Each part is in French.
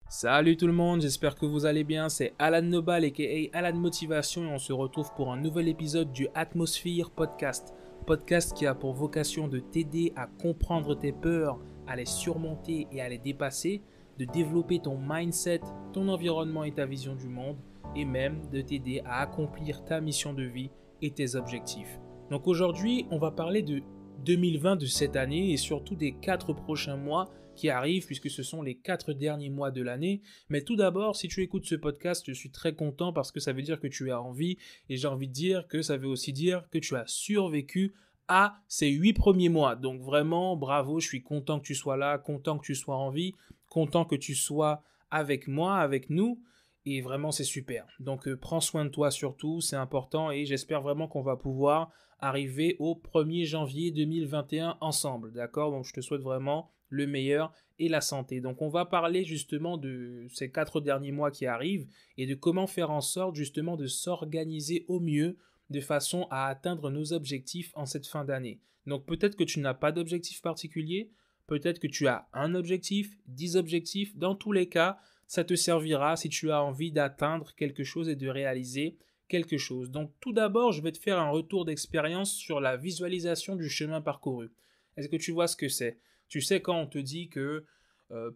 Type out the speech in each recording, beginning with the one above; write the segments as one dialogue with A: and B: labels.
A: Salut tout le monde, j'espère que vous allez bien, c'est Alan Nobal aka Alan Motivation et on se retrouve pour un nouvel épisode du Atmosphere Podcast. Podcast qui a pour vocation de t'aider à comprendre tes peurs, à les surmonter et à les dépasser, de développer ton mindset, ton environnement et ta vision du monde et même de t'aider à accomplir ta mission de vie et tes objectifs. Donc aujourd'hui, on va parler de 2020 de cette année et surtout des 4 prochains mois qui arrivent puisque ce sont les 4 derniers mois de l'année. Mais tout d'abord, si tu écoutes ce podcast, je suis très content parce que ça veut dire que tu as envie et j'ai envie de dire que ça veut aussi dire que tu as survécu à ces 8 premiers mois. Donc vraiment, bravo, je suis content que tu sois là, content que tu sois en vie, content que tu sois avec moi, avec nous. Et vraiment, c'est super. Donc, prends soin de toi surtout, c'est important et j'espère vraiment qu'on va pouvoir arriver au 1er janvier 2021 ensemble, d'accord? Donc, je te souhaite vraiment le meilleur et la santé. Donc, on va parler justement de ces 4 derniers mois qui arrivent et de comment faire en sorte justement de s'organiser au mieux de façon à atteindre nos objectifs en cette fin d'année. Donc, peut-être que tu n'as pas d'objectif particulier, peut-être que tu as un objectif, 10 objectifs, dans tous les cas, ça te servira si tu as envie d'atteindre quelque chose et de réaliser quelque chose. Donc tout d'abord, je vais te faire un retour d'expérience sur la visualisation du chemin parcouru. Est-ce que tu vois ce que c'est? Tu sais quand on te dit que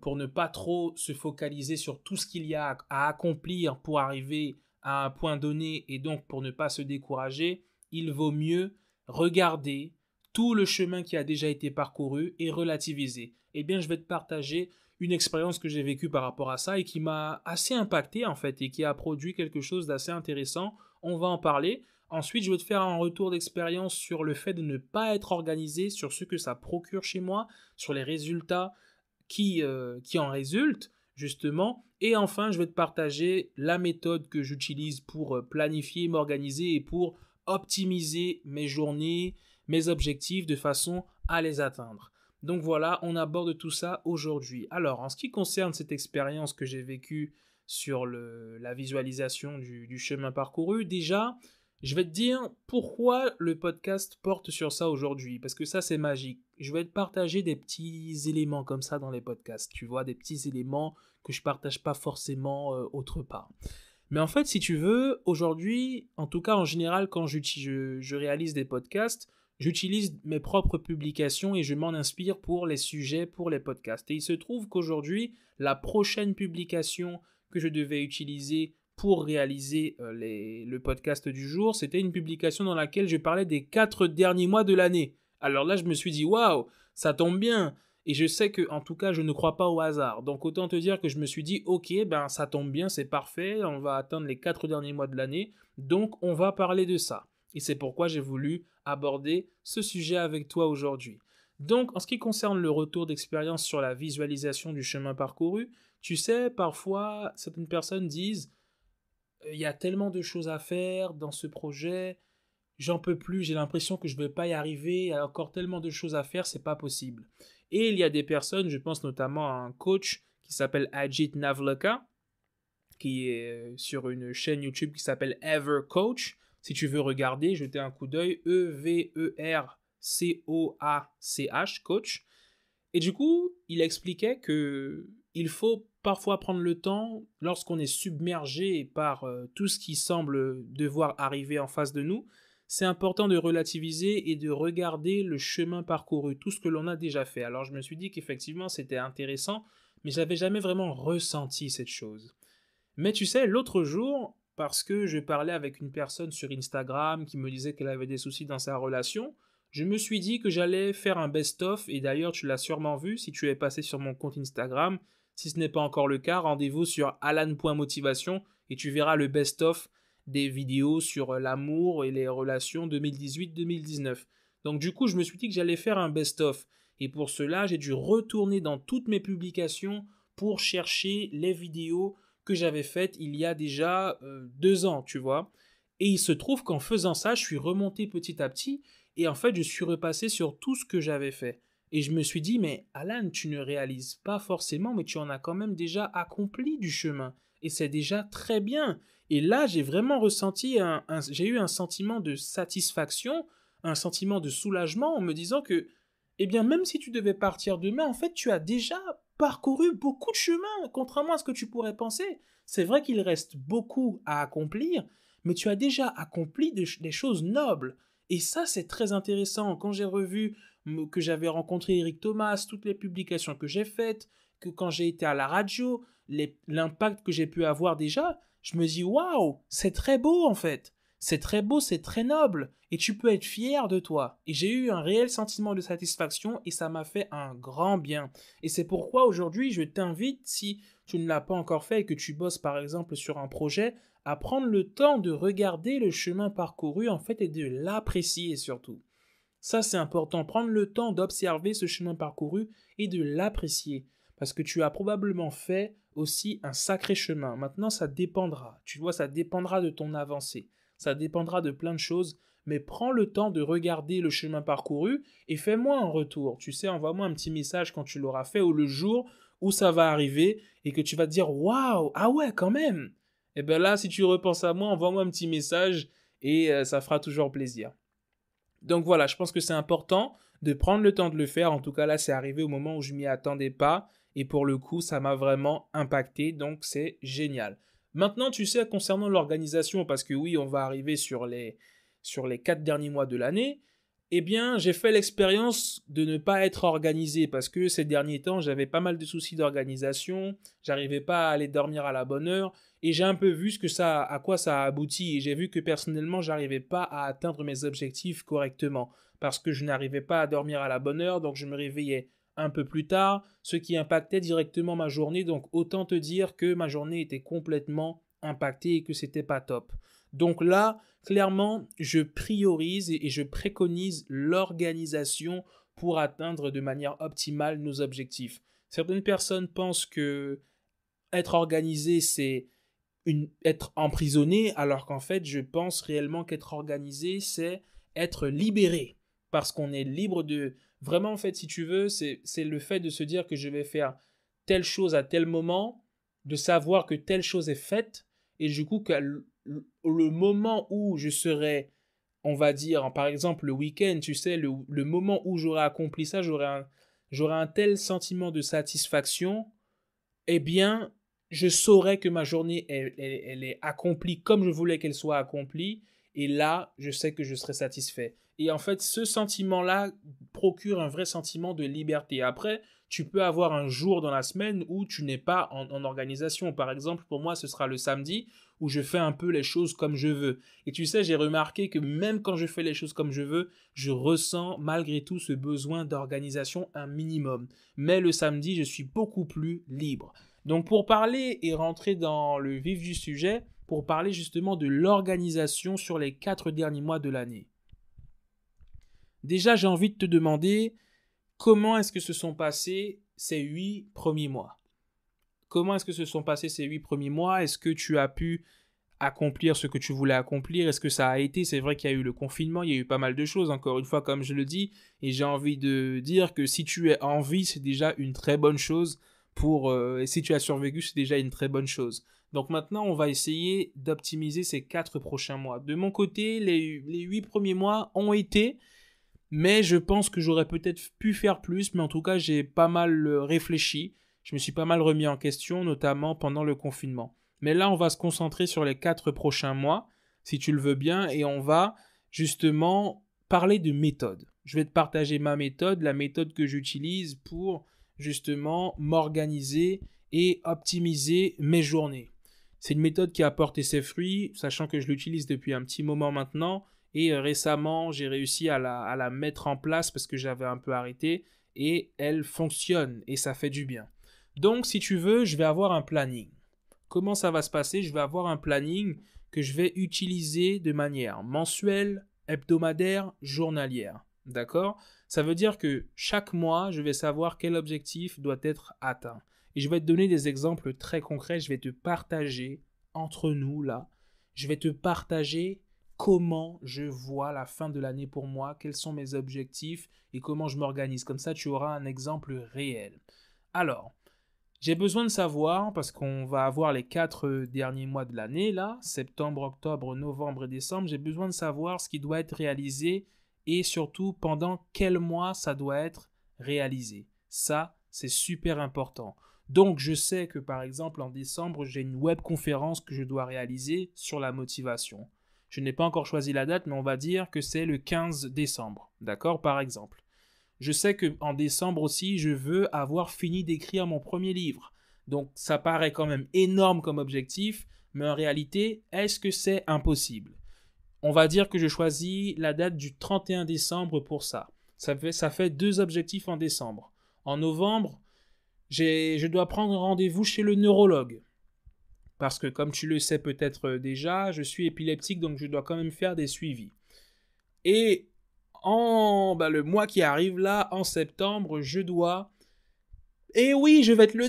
A: pour ne pas trop se focaliser sur tout ce qu'il y a à accomplir pour arriver à un point donné et donc pour ne pas se décourager, il vaut mieux regarder tout le chemin qui a déjà été parcouru et relativiser. Eh bien, je vais te partager une expérience que j'ai vécue par rapport à ça et qui m'a assez impacté en fait et qui a produit quelque chose d'assez intéressant. On va en parler. Ensuite, je vais te faire un retour d'expérience sur le fait de ne pas être organisé, sur ce que ça procure chez moi, sur les résultats qui en résultent justement. Et enfin, je vais te partager la méthode que j'utilise pour planifier, m'organiser et pour optimiser mes journées, mes objectifs de façon à les atteindre. Donc voilà, on aborde tout ça aujourd'hui. Alors, en ce qui concerne cette expérience que j'ai vécue sur la visualisation du chemin parcouru, déjà, je vais te dire pourquoi le podcast porte sur ça aujourd'hui, parce que ça c'est magique. Je vais te partager des petits éléments comme ça dans les podcasts, tu vois, des petits éléments que je partage pas forcément autre part. Mais en fait, si tu veux, aujourd'hui, en tout cas en général, quand je réalise des podcasts, j'utilise mes propres publications et je m'en inspire pour les sujets, pour les podcasts. Et il se trouve qu'aujourd'hui, la prochaine publication que je devais utiliser pour réaliser le podcast du jour, c'était une publication dans laquelle je parlais des 4 derniers mois de l'année. Alors là, je me suis dit, waouh, ça tombe bien. Et je sais que, en tout cas, je ne crois pas au hasard. Donc autant te dire que je me suis dit, ok, ben ça tombe bien, c'est parfait, on va atteindre les 4 derniers mois de l'année, donc on va parler de ça. Et c'est pourquoi j'ai voulu aborder ce sujet avec toi aujourd'hui. Donc, en ce qui concerne le retour d'expérience sur la visualisation du chemin parcouru, tu sais, parfois, certaines personnes disent, il y a tellement de choses à faire dans ce projet, j'en peux plus, j'ai l'impression que je ne vais pas y arriver, il y a encore tellement de choses à faire, c'est pas possible. Et il y a des personnes, je pense notamment à un coach qui s'appelle Ajit Navlaka, qui est sur une chaîne YouTube qui s'appelle Ever Coach. Si tu veux regarder, jeter un coup d'œil, Evercoach, coach. Et du coup, il expliquait que il faut parfois prendre le temps, lorsqu'on est submergé par tout ce qui semble devoir arriver en face de nous, c'est important de relativiser et de regarder le chemin parcouru, tout ce que l'on a déjà fait. Alors je me suis dit qu'effectivement c'était intéressant, mais j'avais jamais vraiment ressenti cette chose. Mais tu sais, l'autre jour, parce que je parlais avec une personne sur Instagram qui me disait qu'elle avait des soucis dans sa relation, je me suis dit que j'allais faire un best-of, et d'ailleurs tu l'as sûrement vu si tu es passé sur mon compte Instagram. Si ce n'est pas encore le cas, rendez-vous sur alan.motivation et tu verras le best-of des vidéos sur l'amour et les relations 2018-2019. Donc du coup, je me suis dit que j'allais faire un best-of. Et pour cela, j'ai dû retourner dans toutes mes publications pour chercher les vidéos que j'avais faites il y a déjà 2 ans, tu vois. Et il se trouve qu'en faisant ça, je suis remonté petit à petit et en fait, je suis repassé sur tout ce que j'avais fait. Et je me suis dit, mais Alan, tu ne réalises pas forcément, mais tu en as quand même déjà accompli du chemin. Et c'est déjà très bien. Et là, j'ai vraiment ressenti j'ai eu un sentiment de satisfaction, un sentiment de soulagement en me disant que, eh bien, même si tu devais partir demain, en fait, tu as déjà parcouru beaucoup de chemin, contrairement à ce que tu pourrais penser. C'est vrai qu'il reste beaucoup à accomplir, mais tu as déjà accompli des choses nobles. Et ça, c'est très intéressant. Quand j'ai revu que j'avais rencontré Eric Thomas, toutes les publications que j'ai faites, que quand j'ai été à la radio, l'impact que j'ai pu avoir déjà, je me dis waouh, c'est très beau en fait. C'est très beau, c'est très noble, et tu peux être fier de toi. Et j'ai eu un réel sentiment de satisfaction, et ça m'a fait un grand bien. Et c'est pourquoi aujourd'hui, je t'invite, si tu ne l'as pas encore fait et que tu bosses par exemple sur un projet, à prendre le temps de regarder le chemin parcouru en fait et de l'apprécier surtout. Ça, c'est important, prendre le temps d'observer ce chemin parcouru et de l'apprécier. Parce que tu as probablement fait aussi un sacré chemin. Maintenant, ça dépendra. Tu vois, ça dépendra de ton avancée. Ça dépendra de plein de choses. Mais prends le temps de regarder le chemin parcouru et fais-moi un retour. Tu sais, envoie-moi un petit message quand tu l'auras fait ou le jour où ça va arriver et que tu vas te dire waouh, ah ouais, quand même. Et bien là, si tu repenses à moi, envoie-moi un petit message et ça fera toujours plaisir. Donc voilà, je pense que c'est important de prendre le temps de le faire. En tout cas, là, c'est arrivé au moment où je m'y attendais pas. Et pour le coup, ça m'a vraiment impacté. Donc c'est génial. Maintenant, tu sais, concernant l'organisation, parce que oui, on va arriver sur les 4 derniers mois de l'année, eh bien, j'ai fait l'expérience de ne pas être organisé parce que ces derniers temps, j'avais pas mal de soucis d'organisation, j'arrivais pas à aller dormir à la bonne heure et j'ai un peu vu à quoi ça a abouti et j'ai vu que personnellement, j'arrivais pas à atteindre mes objectifs correctement parce que je n'arrivais pas à dormir à la bonne heure, donc je me réveillais un peu plus tard, ce qui impactait directement ma journée, donc autant te dire que ma journée était complètement impactée et que c'était pas top. Donc là, clairement, je priorise et je préconise l'organisation pour atteindre de manière optimale nos objectifs. Certaines personnes pensent que être organisé, c'est être emprisonné, alors qu'en fait, je pense réellement qu'être organisé, c'est être libéré. Parce qu'on est libre de... Vraiment, en fait, si tu veux, c'est le fait de se dire que je vais faire telle chose à tel moment, de savoir que telle chose est faite, et du coup, que le moment où je serai, on va dire, par exemple, le week-end, tu sais, le moment où j'aurai accompli ça, j'aurai un tel sentiment de satisfaction, eh bien, je saurais que ma journée, elle est accomplie comme je voulais qu'elle soit accomplie, et là, je sais que je serai satisfait. Et en fait, ce sentiment-là procure un vrai sentiment de liberté. Après, tu peux avoir un jour dans la semaine où tu n'es pas en organisation. Par exemple, pour moi, ce sera le samedi où je fais un peu les choses comme je veux. Et tu sais, j'ai remarqué que même quand je fais les choses comme je veux, je ressens malgré tout ce besoin d'organisation un minimum. Mais le samedi, je suis beaucoup plus libre. Donc pour parler et rentrer dans le vif du sujet, pour parler justement de l'organisation sur les 4 derniers mois de l'année. Déjà, j'ai envie de te demander comment est-ce que se sont passés ces 8 premiers mois. Comment est-ce que se sont passés ces 8 premiers mois? Est-ce que tu as pu accomplir ce que tu voulais accomplir? Est-ce que ça a été? C'est vrai qu'il y a eu le confinement, il y a eu pas mal de choses, encore une fois, comme je le dis, et j'ai envie de dire que si tu es en vie, c'est déjà une très bonne chose et si tu as survécu, c'est déjà une très bonne chose. Donc maintenant, on va essayer d'optimiser ces 4 prochains mois. De mon côté, les 8 premiers mois ont été, mais je pense que j'aurais peut-être pu faire plus, mais en tout cas, j'ai pas mal réfléchi. Je me suis pas mal remis en question, notamment pendant le confinement. Mais là, on va se concentrer sur les 4 prochains mois, si tu le veux bien, et on va justement parler de méthode. Je vais te partager ma méthode, la méthode que j'utilise pour justement m'organiser et optimiser mes journées. C'est une méthode qui a porté ses fruits, sachant que je l'utilise depuis un petit moment maintenant, et récemment, j'ai réussi à la mettre en place parce que j'avais un peu arrêté, et elle fonctionne, et ça fait du bien. Donc, si tu veux, je vais avoir un planning. Comment ça va se passer? Je vais avoir un planning que je vais utiliser de manière mensuelle, hebdomadaire, journalière. D'accord? Ça veut dire que chaque mois, je vais savoir quel objectif doit être atteint. Et je vais te donner des exemples très concrets. Je vais te partager entre nous là. Je vais te partager comment je vois la fin de l'année pour moi, quels sont mes objectifs et comment je m'organise. Comme ça, tu auras un exemple réel. Alors, j'ai besoin de savoir, parce qu'on va avoir les 4 derniers mois de l'année, là, septembre, octobre, novembre et décembre, j'ai besoin de savoir ce qui doit être réalisé et surtout pendant quel mois ça doit être réalisé. Ça, C'est super important. Donc, je sais que par exemple, en décembre, j'ai une webconférence que je dois réaliser sur la motivation. Je n'ai pas encore choisi la date, mais on va dire que c'est le 15 décembre. D'accord, par exemple. Je sais qu'en décembre aussi, je veux avoir fini d'écrire mon premier livre. Donc, ça paraît quand même énorme comme objectif, mais en réalité, est-ce que c'est impossible? On va dire que je choisis la date du 31 décembre pour ça. Ça fait 2 objectifs en décembre. En novembre, je dois prendre rendez-vous chez le neurologue. Parce que comme tu le sais peut-être déjà, je suis épileptique, donc je dois quand même faire des suivis. Et le mois qui arrive là, en septembre, je dois... Et oui, je vais te le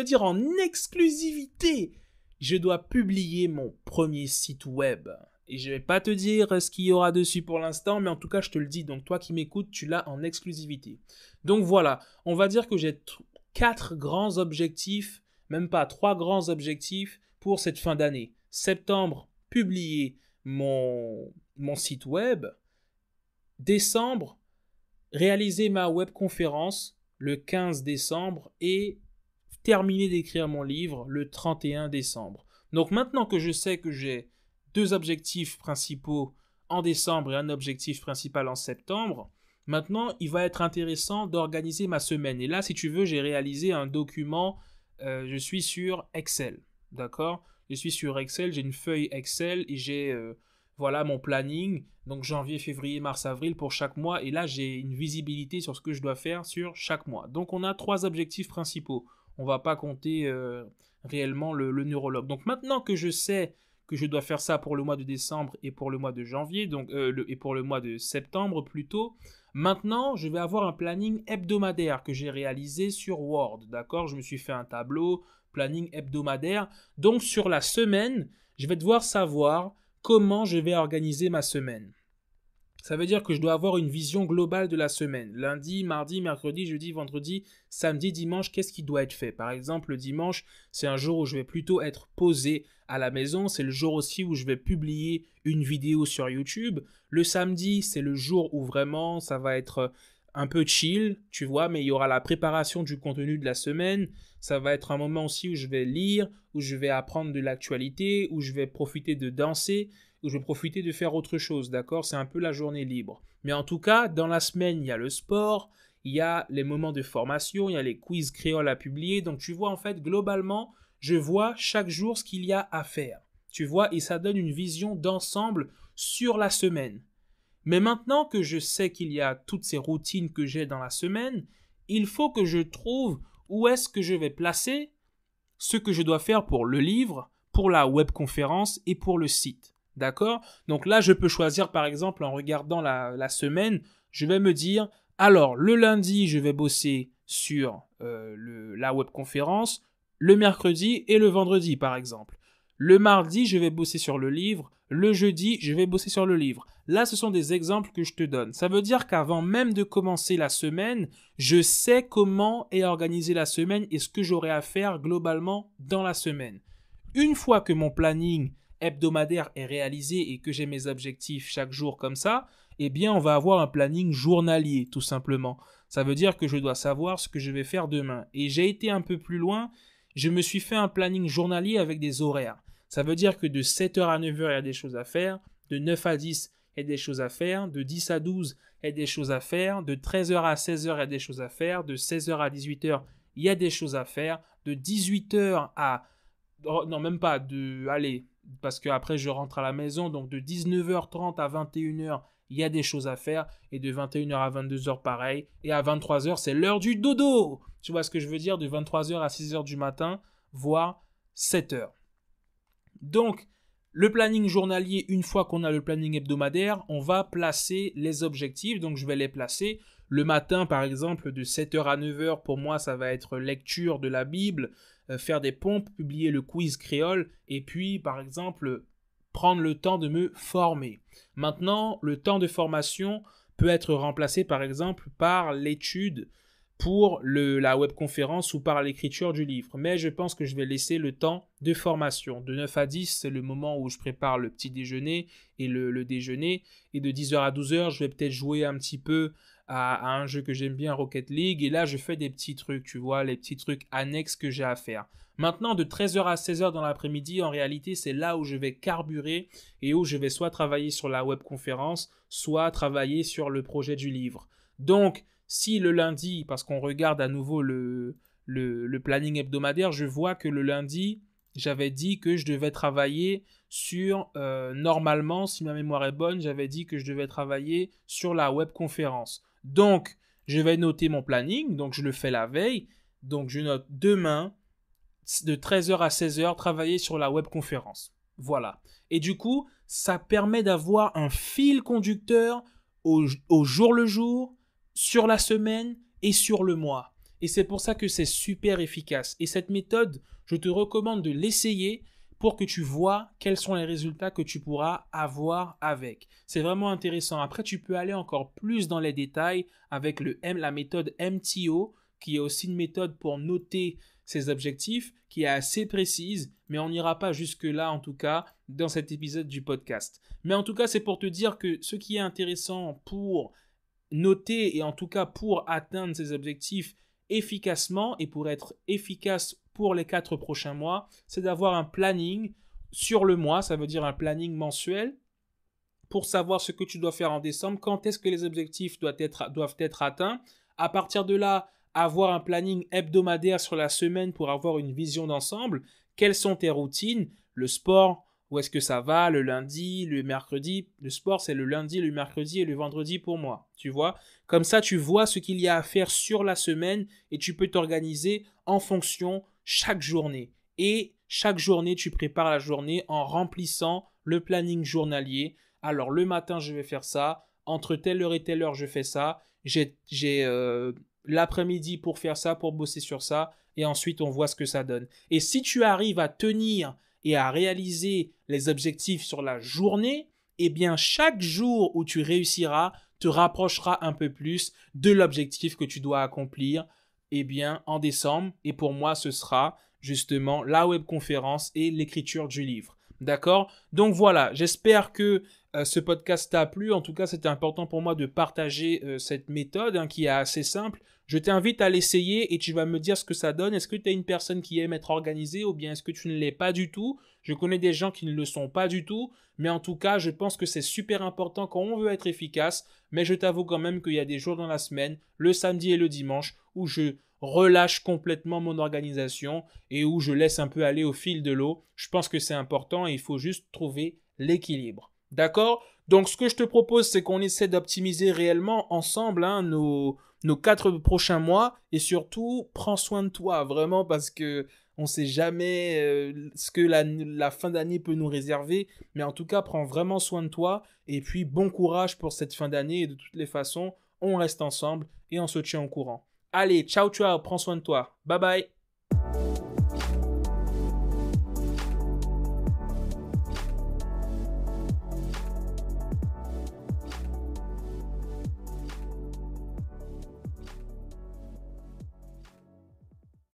A: dire en exclusivité. Je dois publier mon premier site web. Et je vais pas te dire ce qu'il y aura dessus pour l'instant, mais en tout cas, je te le dis. Donc, toi qui m'écoutes, tu l'as en exclusivité. Donc voilà, on va dire que j'ai 4 grands objectifs, même pas 3 grands objectifs pour cette fin d'année. Septembre, publier mon site web. Décembre, réaliser ma webconférence le 15 décembre et terminer d'écrire mon livre le 31 décembre. Donc maintenant que je sais que j'ai 2 objectifs principaux en décembre et un objectif principal en septembre, maintenant il va être intéressant d'organiser ma semaine. Et là, si tu veux, j'ai réalisé un document, je suis sur Excel, d'accord? Je suis sur Excel, j'ai une feuille Excel et j'ai voilà mon planning, donc janvier, février, mars, avril pour chaque mois. Et là, j'ai une visibilité sur ce que je dois faire sur chaque mois. Donc on a 3 objectifs principaux. On ne va pas compter réellement le neurologue. Donc maintenant que je sais que je dois faire ça pour le mois de décembre et pour le mois de janvier, et pour le mois de septembre plutôt, maintenant je vais avoir un planning hebdomadaire que j'ai réalisé sur Word, d'accord? Je me suis fait un tableau, planning hebdomadaire. Donc sur la semaine, je vais devoir savoir comment je vais organiser ma semaine. Ça veut dire que je dois avoir une vision globale de la semaine. Lundi, mardi, mercredi, jeudi, vendredi, samedi, dimanche, qu'est-ce qui doit être fait? Par exemple, le dimanche, c'est un jour où je vais plutôt être posé à la maison. C'est le jour aussi où je vais publier une vidéo sur YouTube. Le samedi, c'est le jour où vraiment ça va être un peu chill, tu vois, mais il y aura la préparation du contenu de la semaine. Ça va être un moment aussi où je vais lire, où je vais apprendre de l'actualité, où je vais profiter de danser, où je vais profiter de faire autre chose, d'accord? C'est un peu la journée libre. Mais en tout cas, dans la semaine, il y a le sport, il y a les moments de formation, il y a les quiz créoles à publier. Donc tu vois, en fait, globalement, je vois chaque jour ce qu'il y a à faire. Tu vois, et ça donne une vision d'ensemble sur la semaine. Mais maintenant que je sais qu'il y a toutes ces routines que j'ai dans la semaine, il faut que je trouve où est-ce que je vais placer ce que je dois faire pour le livre, pour la webconférence et pour le site. D'accord? Donc là, je peux choisir par exemple en regardant la semaine, je vais me dire, alors le lundi, je vais bosser sur la webconférence, le mercredi et le vendredi par exemple. Le mardi, je vais bosser sur le livre, le jeudi, je vais bosser sur le livre. Là, ce sont des exemples que je te donne. Ça veut dire qu'avant même de commencer la semaine, je sais comment est organisée la semaine et ce que j'aurai à faire globalement dans la semaine. Une fois que mon planning hebdomadaire est réalisé et que j'ai mes objectifs chaque jour comme ça, eh bien, on va avoir un planning journalier, tout simplement. Ça veut dire que je dois savoir ce que je vais faire demain. Et j'ai été un peu plus loin, je me suis fait un planning journalier avec des horaires. Ça veut dire que de 7h à 9h, il y a des choses à faire, de 9 à 10, il y a des choses à faire, de 10 à 12, il y a des choses à faire, de 13h à 16h, il y a des choses à faire, de 16h à 18h, il y a des choses à faire, de 18h à... Non, même pas, allez, parce qu'après je rentre à la maison, donc de 19h30 à 21h, il y a des choses à faire, et de 21h à 22h pareil, et à 23h c'est l'heure du dodo. Tu vois ce que je veux dire? De 23h à 6h du matin, voire 7h. Donc, le planning journalier, une fois qu'on a le planning hebdomadaire, on va placer les objectifs. Donc, je vais les placer. Le matin, par exemple, de 7h à 9h, pour moi, ça va être lecture de la Bible, faire des pompes, publier le quiz créole, et puis, par exemple, prendre le temps de me former. Maintenant, le temps de formation peut être remplacé, par exemple, par l'étude pour la webconférence ou par l'écriture du livre. Mais je pense que je vais laisser le temps de formation. De 9 à 10, c'est le moment où je prépare le petit déjeuner et le déjeuner. Et de 10h à 12h, je vais peut-être jouer un petit peu à un jeu que j'aime bien, Rocket League. Et là, je fais des petits trucs, tu vois, les petits trucs annexes que j'ai à faire. Maintenant, de 13h à 16h dans l'après-midi, en réalité, c'est là où je vais carburer et où je vais soit travailler sur la webconférence, soit travailler sur le projet du livre. Donc, si le lundi, parce qu'on regarde à nouveau le planning hebdomadaire, je vois que le lundi, j'avais dit que je devais travailler sur, normalement, si ma mémoire est bonne, j'avais dit que je devais travailler sur la webconférence. Donc, je vais noter mon planning, donc je le fais la veille. Donc, je note demain, de 13h à 16h, travailler sur la webconférence. Voilà. Et du coup, ça permet d'avoir un fil conducteur au jour le jour, sur la semaine et sur le mois. Et c'est pour ça que c'est super efficace. Et cette méthode, je te recommande de l'essayer pour que tu vois quels sont les résultats que tu pourras avoir avec. C'est vraiment intéressant. Après, tu peux aller encore plus dans les détails avec la méthode MTO, qui est aussi une méthode pour noter ses objectifs, qui est assez précise, mais on n'ira pas jusque-là, en tout cas, dans cet épisode du podcast. Mais en tout cas, c'est pour te dire que ce qui est intéressant pour noter et en tout cas pour atteindre ses objectifs efficacement et pour être efficace pour les 4 prochains mois, c'est d'avoir un planning sur le mois, ça veut dire un planning mensuel, pour savoir ce que tu dois faire en décembre, quand est-ce que les objectifs doivent être atteints. À partir de là, avoir un planning hebdomadaire sur la semaine pour avoir une vision d'ensemble. Quelles sont tes routines? Le sport, où est-ce que ça va? Le lundi, le mercredi. Le sport, c'est le lundi, le mercredi et le vendredi pour moi. Tu vois? Comme ça, tu vois ce qu'il y a à faire sur la semaine et tu peux t'organiser en fonction chaque journée. Et chaque journée, tu prépares la journée en remplissant le planning journalier. Alors, le matin, je vais faire ça. Entre telle heure et telle heure, je fais ça. J'ai l'après-midi pour faire ça, pour bosser sur ça. Et ensuite, on voit ce que ça donne. Et si tu arrives à tenir et à réaliser les objectifs sur la journée, eh bien, chaque jour où tu réussiras te rapprochera un peu plus de l'objectif que tu dois accomplir, eh bien, en décembre. Et pour moi, ce sera justement la webconférence et l'écriture du livre. D'accord? Donc voilà, j'espère que ce podcast t'a plu. En tout cas, c'était important pour moi de partager cette méthode qui est assez simple. Je t'invite à l'essayer et tu vas me dire ce que ça donne. Est-ce que tu es une personne qui aime être organisée ou bien est-ce que tu ne l'es pas du tout? Je connais des gens qui ne le sont pas du tout, mais en tout cas, je pense que c'est super important quand on veut être efficace. Mais je t'avoue quand même qu'il y a des jours dans la semaine, le samedi et le dimanche, où je relâche complètement mon organisation et où je laisse un peu aller au fil de l'eau. Je pense que c'est important et il faut juste trouver l'équilibre. D'accord? Donc, ce que je te propose, c'est qu'on essaie d'optimiser réellement ensemble nos 4 prochains mois et surtout, prends soin de toi vraiment parce que on ne sait jamais ce que la fin d'année peut nous réserver. Mais en tout cas, prends vraiment soin de toi et puis bon courage pour cette fin d'année et de toutes les façons, on reste ensemble et on se tient au courant. Allez, ciao, ciao, prends soin de toi. Bye bye.